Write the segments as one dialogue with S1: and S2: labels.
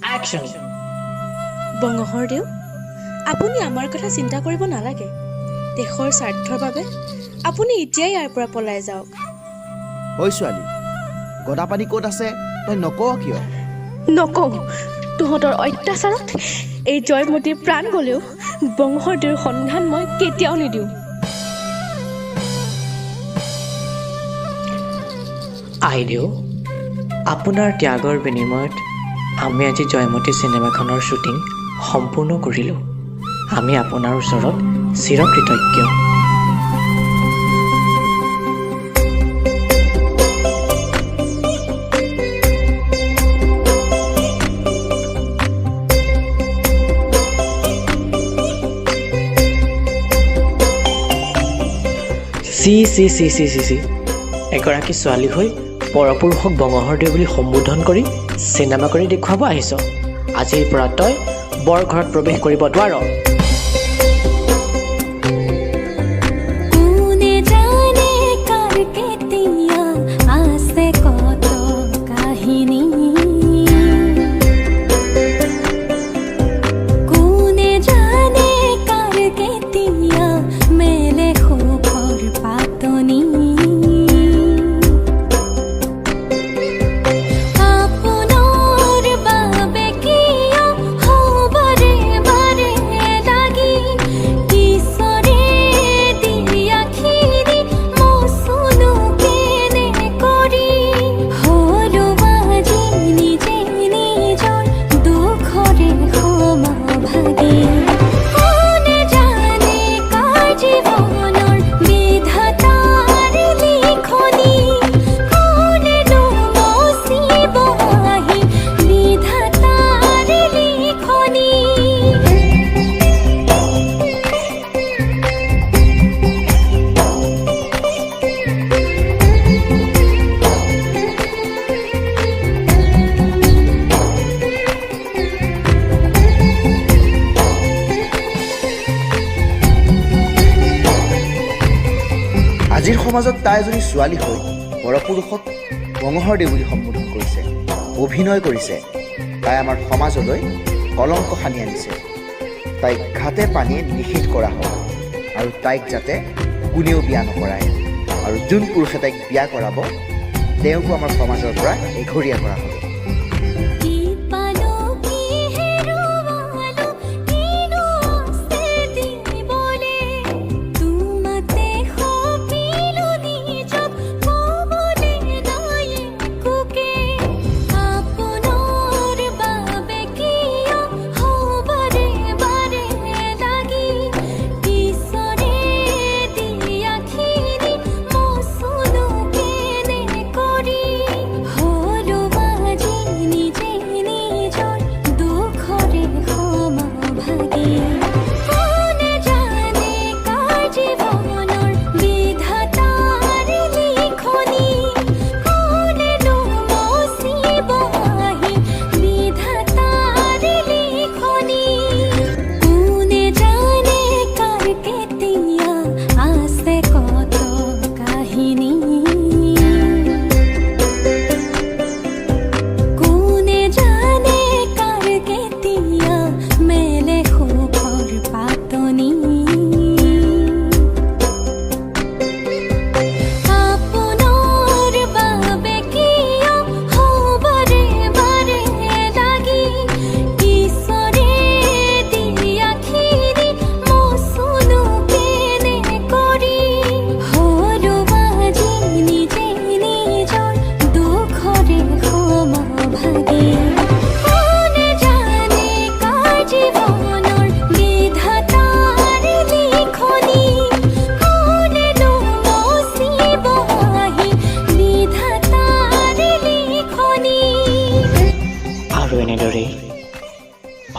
S1: Action!
S2: বঙহৰদেউ, আপুনি আমাৰ কথা চিন্তা কৰিব নালাগে। দেশৰ স্বাৰ্থৰ বাবে আপুনি এতিয়াই ইয়াৰ পৰা পলাই যাওক।
S3: ঐ ছোৱালী, গদাপানী ক'ত আছে তই নকৱ কিয়?
S2: নকওঁ, তহঁতৰ অত্যাচাৰত এই জয়মতীৰ প্ৰাণ গ'লেও বঙহৰদেউৰ সন্ধান মই কেতিয়াও নিদিওঁ।
S1: আইদেউ, আপোনাৰ ত্যাগৰ বিনিময়ত আমি আজি জয়মতী চিনেমাখনৰ শ্বুটিং সম্পূৰ্ণ কৰিলোঁ। আমি আপোনাৰ ওচৰত চিৰকৃতজ্ঞ। চি এগৰাকী ছোৱালী হৈ পৰপুৰুষক বঙহৰদেউ বুলি সম্বোধন কৰি চিনেমা কৰি দেখুৱাব আহিছ। আজিৰ পৰা তই বৰ ঘৰত প্ৰৱেশ কৰিব নোৱাৰ।
S3: আজিৰ সমাজত তাই এজনী ছোৱালী হৈ পৰপুৰুষক বঙহৰদেউ বুলি সম্বোধন কৰিছে, অভিনয় কৰিছে। তাই আমাৰ সমাজলৈ কলংক সানি আনিছে। তাইক ঘাটে পানীয়ে নিষেধ কৰা হয় আৰু তাইক যাতে কোনেও বিয়া নকৰায়, আৰু যোন পুৰুষে তাইক বিয়া কৰাব তেওঁকো আমাৰ সমাজৰ পৰা এঘৰীয়া কৰা হ'ব।
S1: আৰু এনেদৰেই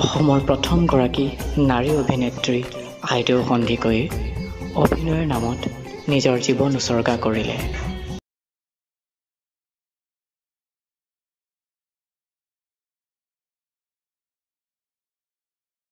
S1: অসমৰ প্ৰথমগৰাকী নাৰী অভিনেত্ৰী আইদেউ সন্দিকৈয়ে অভিনয়ৰ নামত নিজৰ জীৱন উচৰ্গা কৰিলে।